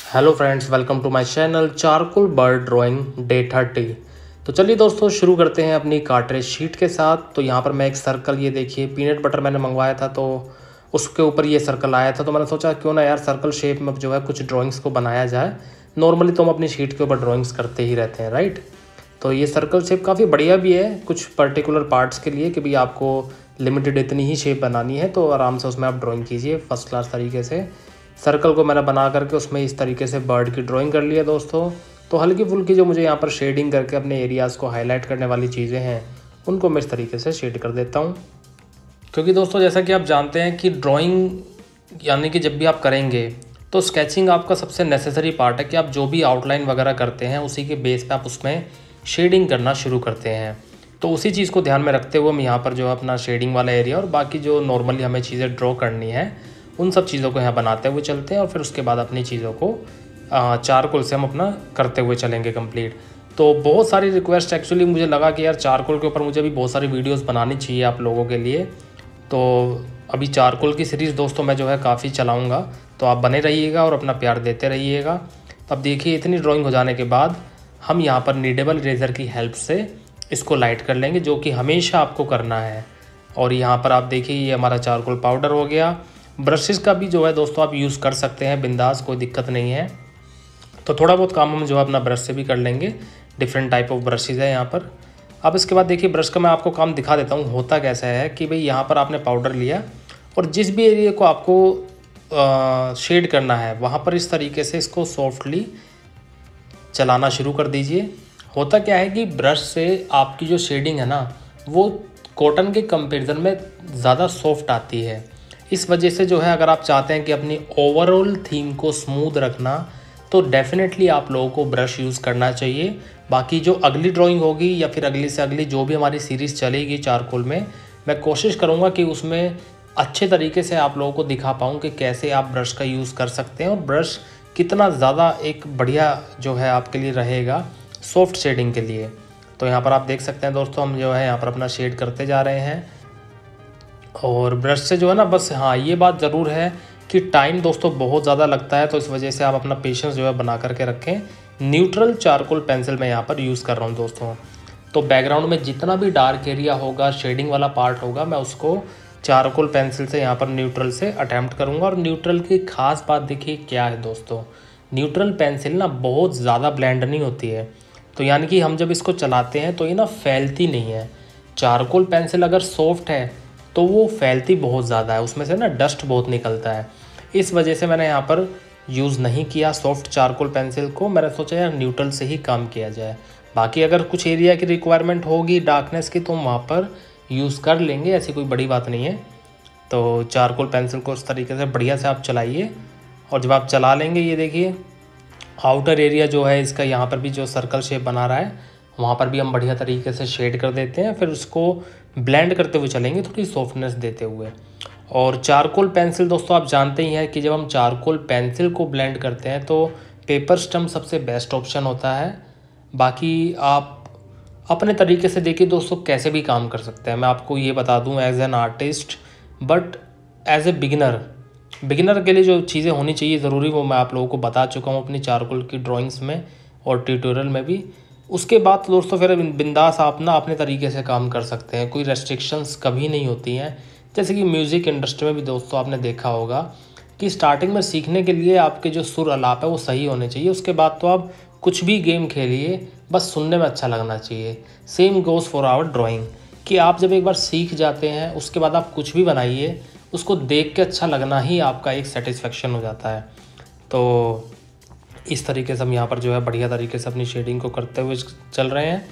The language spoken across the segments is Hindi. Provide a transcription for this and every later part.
Hello friends, welcome to my channel charcoal bird drawing day 30। तो चलिए दोस्तों शुरू करते हैं अपनी कार्ट्रेज शीट के साथ। तो यहाँ पर मैं एक सर्कल, ये देखिए पीनट बटर मैंने मंगवाया था तो उसके ऊपर ये सर्कल आया था। तो मैंने सोचा क्यों ना यार सर्कल शेप में जो है कुछ ड्राइंग्स को बनाया जाए। नॉर्मली तो हम अपनी शीट के ऊपर ड्राइंग्स करते ही रहते हैं, राइट। तो ये सर्कल शेप काफ़ी बढ़िया भी है कुछ पर्टिकुलर पार्ट्स के लिए कि भाई आपको लिमिटेड इतनी ही शेप बनानी है तो आराम से उसमें आप ड्राइंग कीजिए फर्स्ट क्लास तरीके से। सर्कल को मैंने बना करके उसमें इस तरीके से बर्ड की ड्राइंग कर लिया दोस्तों। तो हल्की फुल्की जो मुझे यहाँ पर शेडिंग करके अपने एरियाज़ को हाईलाइट करने वाली चीज़ें हैं उनको मैं इस तरीके से शेड कर देता हूँ। क्योंकि दोस्तों जैसा कि आप जानते हैं कि ड्राइंग यानी कि जब भी आप करेंगे तो स्केचिंग आपका सबसे नेसेसरी पार्ट है कि आप जो भी आउटलाइन वगैरह करते हैं उसी के बेस पे आप उसमें शेडिंग करना शुरू करते हैं। तो उसी चीज़ को ध्यान में रखते हुए हम यहाँ पर जो है अपना शेडिंग वाला एरिया और बाकी जो नॉर्मली हमें चीज़ें ड्रॉ करनी है उन सब चीज़ों को यहाँ बनाते हुए चलते हैं और फिर उसके बाद अपनी चीज़ों को चारकोल से हम अपना करते हुए चलेंगे कंप्लीट। तो बहुत सारी रिक्वेस्ट एक्चुअली मुझे लगा कि यार चारकोल के ऊपर मुझे भी बहुत सारी वीडियोस बनानी चाहिए आप लोगों के लिए। तो अभी चारकोल की सीरीज़ दोस्तों मैं जो है काफ़ी चलाऊँगा, तो आप बने रहिएगा और अपना प्यार देते रहिएगा। अब देखिए इतनी ड्राइंग हो जाने के बाद हम यहाँ पर नीडेबल इरेज़र की हेल्प से इसको लाइट कर लेंगे, जो कि हमेशा आपको करना है। और यहाँ पर आप देखिए ये हमारा चारकोल पाउडर हो गया। ब्रशेज़ का भी जो है दोस्तों आप यूज़ कर सकते हैं बिंदास, कोई दिक्कत नहीं है। तो थोड़ा बहुत काम हम जो है अपना ब्रश से भी कर लेंगे। डिफरेंट टाइप ऑफ ब्रशेज़ है यहाँ पर। अब इसके बाद देखिए ब्रश का मैं आपको काम दिखा देता हूँ होता कैसा है कि भाई यहाँ पर आपने पाउडर लिया और जिस भी एरिया को आपको शेड करना है वहाँ पर इस तरीके से इसको सॉफ्टली चलाना शुरू कर दीजिए। होता क्या है कि ब्रश से आपकी जो शेडिंग है ना वो कॉटन के कंपैरिजन में ज़्यादा सॉफ्ट आती है। इस वजह से जो है अगर आप चाहते हैं कि अपनी ओवरऑल थीम को स्मूथ रखना तो डेफिनेटली आप लोगों को ब्रश यूज़ करना चाहिए। बाकी जो अगली ड्राइंग होगी या फिर अगली से अगली जो भी हमारी सीरीज़ चलेगी चारकोल में, मैं कोशिश करूँगा कि उसमें अच्छे तरीके से आप लोगों को दिखा पाऊँ कि कैसे आप ब्रश का यूज़ कर सकते हैं और ब्रश कितना ज़्यादा एक बढ़िया जो है आपके लिए रहेगा सॉफ्ट शेडिंग के लिए। तो यहाँ पर आप देख सकते हैं दोस्तों हम जो है यहाँ पर अपना शेड करते जा रहे हैं और ब्रश से जो है ना बस हाँ ये बात ज़रूर है कि टाइम दोस्तों बहुत ज़्यादा लगता है, तो इस वजह से आप अपना पेशेंस जो है बना करके रखें। न्यूट्रल चारकोल पेंसिल मैं यहाँ पर यूज़ कर रहा हूँ दोस्तों। तो बैकग्राउंड में जितना भी डार्क एरिया होगा, शेडिंग वाला पार्ट होगा, मैं उसको चारकोल पेंसिल से यहाँ पर न्यूट्रल से अटैम्प्ट करूँगा। और न्यूट्रल की खास बात देखिए क्या है दोस्तों, न्यूट्रल पेंसिल ना बहुत ज़्यादा ब्लेंड नहीं होती है। तो यानी कि हम जब इसको चलाते हैं तो ये ना फैलती नहीं है। चारकोल पेंसिल अगर सॉफ्ट है तो वो फैलती बहुत ज़्यादा है, उसमें से ना डस्ट बहुत निकलता है। इस वजह से मैंने यहाँ पर यूज़ नहीं किया सॉफ्ट चारकोल पेंसिल को। मैंने सोचा यार न्यूट्रल से ही काम किया जाए। बाकी अगर कुछ एरिया की रिक्वायरमेंट होगी डार्कनेस की तो हम वहाँ पर यूज़ कर लेंगे, ऐसी कोई बड़ी बात नहीं है। तो चारकोल पेंसिल को इस तरीके से बढ़िया से आप चलाइए और जब आप चला लेंगे ये देखिए आउटर एरिया जो है इसका यहाँ पर भी जो सर्कल शेप बना रहा है वहाँ पर भी हम बढ़िया तरीके से शेड कर देते हैं। फिर उसको ब्लेंड करते हुए चलेंगे थोड़ी सॉफ्टनेस देते हुए। और चारकोल पेंसिल दोस्तों आप जानते ही हैं कि जब हम चारकोल पेंसिल को ब्लेंड करते हैं तो पेपर स्टम्प सबसे बेस्ट ऑप्शन होता है। बाकी आप अपने तरीके से देखिए दोस्तों कैसे भी काम कर सकते हैं। मैं आपको ये बता दूं as an artist, but as a beginner के लिए जो चीज़ें होनी चाहिए ज़रूरी वो मैं आप लोगों को बता चुका हूँ अपनी चारकोल की ड्राइंग्स में और ट्यूटोरियल में भी। उसके बाद दोस्तों फिर बिंदास आप ना अपने तरीके से काम कर सकते हैं, कोई रेस्ट्रिक्शंस कभी नहीं होती हैं। जैसे कि म्यूज़िक इंडस्ट्री में भी दोस्तों आपने देखा होगा कि स्टार्टिंग में सीखने के लिए आपके जो सुर अलाप है वो सही होने चाहिए, उसके बाद तो आप कुछ भी गेम खेलिए बस सुनने में अच्छा लगना चाहिए। Same goes for our drawing कि आप जब एक बार सीख जाते हैं उसके बाद आप कुछ भी बनाइए उसको देख के अच्छा लगना ही आपका एक सेटिस्फेक्शन हो जाता है। तो इस तरीके से हम यहाँ पर जो है बढ़िया तरीके से अपनी शेडिंग को करते हुए चल रहे हैं।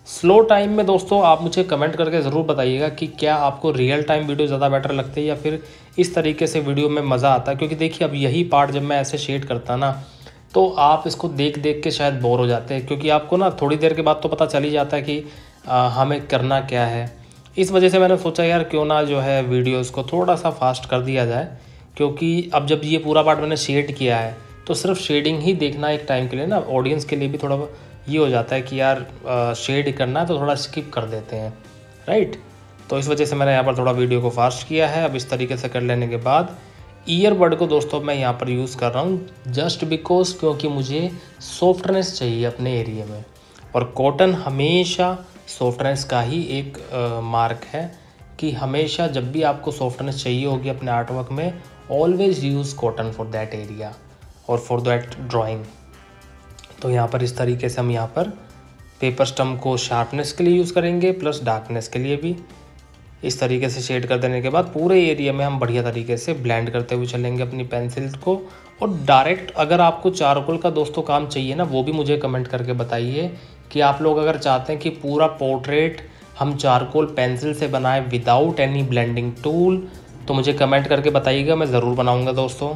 स्लो टाइम में दोस्तों आप मुझे कमेंट करके ज़रूर बताइएगा कि क्या आपको रियल टाइम वीडियो ज़्यादा बेटर लगती है या फिर इस तरीके से वीडियो में मज़ा आता है। क्योंकि देखिए अब यही पार्ट जब मैं ऐसे शेड करता ना तो आप इसको देख देख के शायद बोर हो जाते हैं, क्योंकि आपको ना थोड़ी देर के बाद तो पता चल ही जाता है कि हमें करना क्या है। इस वजह से मैंने सोचा यार क्यों ना जो है वीडियोस को थोड़ा सा फास्ट कर दिया जाए, क्योंकि अब जब ये पूरा पार्ट मैंने शेड किया है तो सिर्फ शेडिंग ही देखना एक टाइम के लिए ना ऑडियंस के लिए भी थोड़ा ये हो जाता है कि यार शेड करना है तो थोड़ा स्किप कर देते हैं, राइट। तो इस वजह से मैंने यहाँ पर थोड़ा वीडियो को फास्ट किया है। अब इस तरीके से कर लेने के बाद ईयरबड को दोस्तों मैं यहाँ पर यूज़ कर रहा हूँ जस्ट बिकॉज, क्योंकि मुझे सॉफ्टनेस चाहिए अपने एरिया में, और कॉटन हमेशा सॉफ्टनेस का ही एक मार्क है कि हमेशा जब भी आपको सॉफ्टनेस चाहिए होगी अपने आर्ट वर्क में, always use cotton for that area और फॉर दैट ड्राइंग। तो यहाँ पर इस तरीके से हम यहाँ पर पेपर स्टम्प को शार्पनेस के लिए यूज़ करेंगे प्लस डार्कनेस के लिए भी। इस तरीके से शेड कर देने के बाद पूरे एरिया में हम बढ़िया तरीके से ब्लेंड करते हुए चलेंगे अपनी पेंसिल को। और डायरेक्ट अगर आपको चारकोल का दोस्तों काम चाहिए ना, वो भी मुझे कमेंट करके बताइए कि आप लोग अगर चाहते हैं कि पूरा पोर्ट्रेट हम चारकोल पेंसिल से बनाए विदाउट एनी ब्लेंडिंग टूल, तो मुझे कमेंट करके बताइएगा, मैं ज़रूर बनाऊँगा दोस्तों।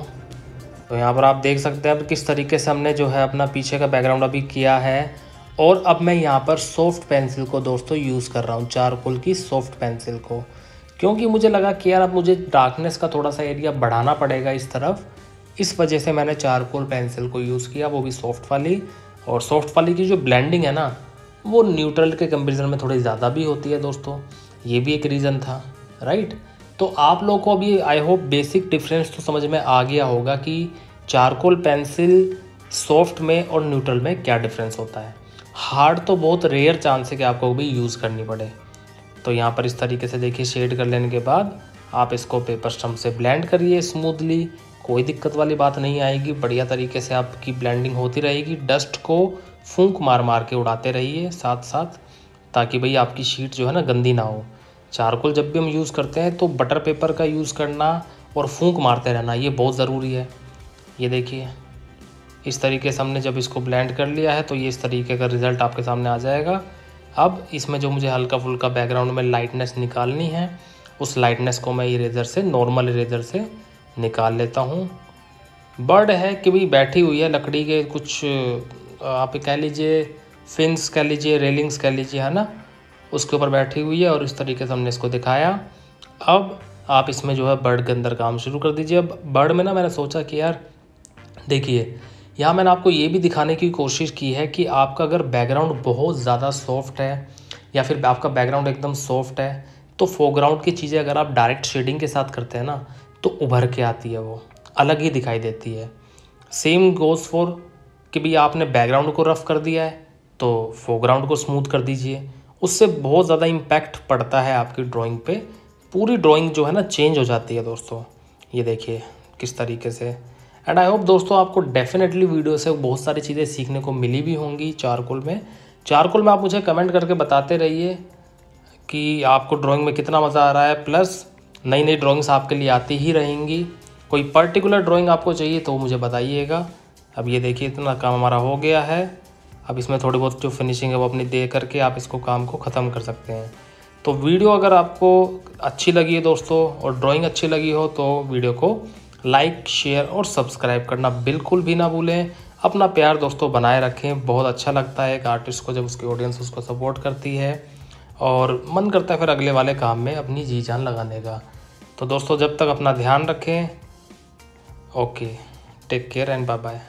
तो यहाँ पर आप देख सकते हैं अब किस तरीके से हमने जो है अपना पीछे का बैकग्राउंड अभी किया है। और अब मैं यहाँ पर सॉफ्ट पेंसिल को दोस्तों यूज़ कर रहा हूँ, चारकोल की सॉफ्ट पेंसिल को, क्योंकि मुझे लगा कि यार अब मुझे डार्कनेस का थोड़ा सा एरिया बढ़ाना पड़ेगा इस तरफ। इस वजह से मैंने चारकोल पेंसिल को यूज़ किया, वो भी सॉफ्ट वाली। और सॉफ्ट वाली की जो ब्लेंडिंग है ना, वो न्यूट्रल के कंपेरिजन में थोड़ी ज़्यादा भी होती है दोस्तों, ये भी एक रीज़न था, राइट। तो आप लोगों को अभी आई होप बेसिक डिफरेंस तो समझ में आ गया होगा कि चारकोल पेंसिल सॉफ्ट में और न्यूट्रल में क्या डिफरेंस होता है। हार्ड तो बहुत रेयर चांस है कि आपको भी यूज़ करनी पड़े। तो यहाँ पर इस तरीके से देखिए शेड कर लेने के बाद आप इसको पेपर स्टम्प से ब्लेंड करिए स्मूथली, कोई दिक्कत वाली बात नहीं आएगी। बढ़िया तरीके से आपकी ब्लेंडिंग होती रहेगी, डस्ट को फूंक मार मार के उड़ाते रहिए साथ साथ, ताकि भाई आपकी शीट जो है ना गंदी ना हो। चारकोल जब भी हम यूज़ करते हैं तो बटर पेपर का यूज़ करना और फूंक मारते रहना, ये बहुत ज़रूरी है। ये देखिए इस तरीके से हमने जब इसको ब्लेंड कर लिया है तो ये इस तरीके का रिज़ल्ट आपके सामने आ जाएगा। अब इसमें जो मुझे हल्का फुल्का बैकग्राउंड में लाइटनेस निकालनी है, उस लाइटनेस को मैं इरेज़र से, नॉर्मल इरेज़र से निकाल लेता हूँ। बर्ड है कि भाई बैठी हुई है लकड़ी के कुछ, आप कह लीजिए फिन्स कह लीजिए, रेलिंग्स कह लीजिए, है ना, उसके ऊपर बैठी हुई है और इस तरीके से हमने इसको दिखाया। अब आप इसमें जो है बर्ड के अंदर काम शुरू कर दीजिए। अब बर्ड में ना मैंने सोचा कि यार देखिए, यहाँ मैंने आपको ये भी दिखाने की कोशिश की है कि आपका अगर बैकग्राउंड बहुत ज़्यादा सॉफ्ट है या फिर आपका बैकग्राउंड एकदम सॉफ्ट है, तो फोरग्राउंड की चीज़ें अगर आप डायरेक्ट शेडिंग के साथ करते हैं ना, तो उभर के आती है, वो अलग ही दिखाई देती है। सेम गोज़ फॉर कि भाई आपने बैकग्राउंड को रफ़ कर दिया है तो फोरग्राउंड को स्मूथ कर दीजिए, उससे बहुत ज़्यादा इम्पैक्ट पड़ता है आपकी ड्राइंग पे। पूरी ड्राइंग जो है ना चेंज हो जाती है दोस्तों। ये देखिए किस तरीके से। एंड आई होप दोस्तों आपको डेफिनेटली वीडियो से बहुत सारी चीज़ें सीखने को मिली भी होंगी चारकोल में। चारकोल में आप मुझे कमेंट करके बताते रहिए कि आपको ड्राइंग में कितना मज़ा आ रहा है, प्लस नई नई ड्राइंग्स आपके लिए आती ही रहेंगी। कोई पर्टिकुलर ड्राइंग आपको चाहिए तो मुझे बताइएगा। अब ये देखिए इतना काम हमारा हो गया है। अब इसमें थोड़ी बहुत जो फिनिशिंग है वो अपनी दे करके आप इसको काम को ख़त्म कर सकते हैं। तो वीडियो अगर आपको अच्छी लगी है दोस्तों और ड्राइंग अच्छी लगी हो तो वीडियो को लाइक, शेयर और सब्सक्राइब करना बिल्कुल भी ना भूलें। अपना प्यार दोस्तों बनाए रखें, बहुत अच्छा लगता है एक आर्टिस्ट को जब उसकी ऑडियंस उसको सपोर्ट करती है और मन करता है फिर अगले वाले काम में अपनी जी जान लगाने का। तो दोस्तों जब तक अपना ध्यान रखें। Okay, take care and bye bye.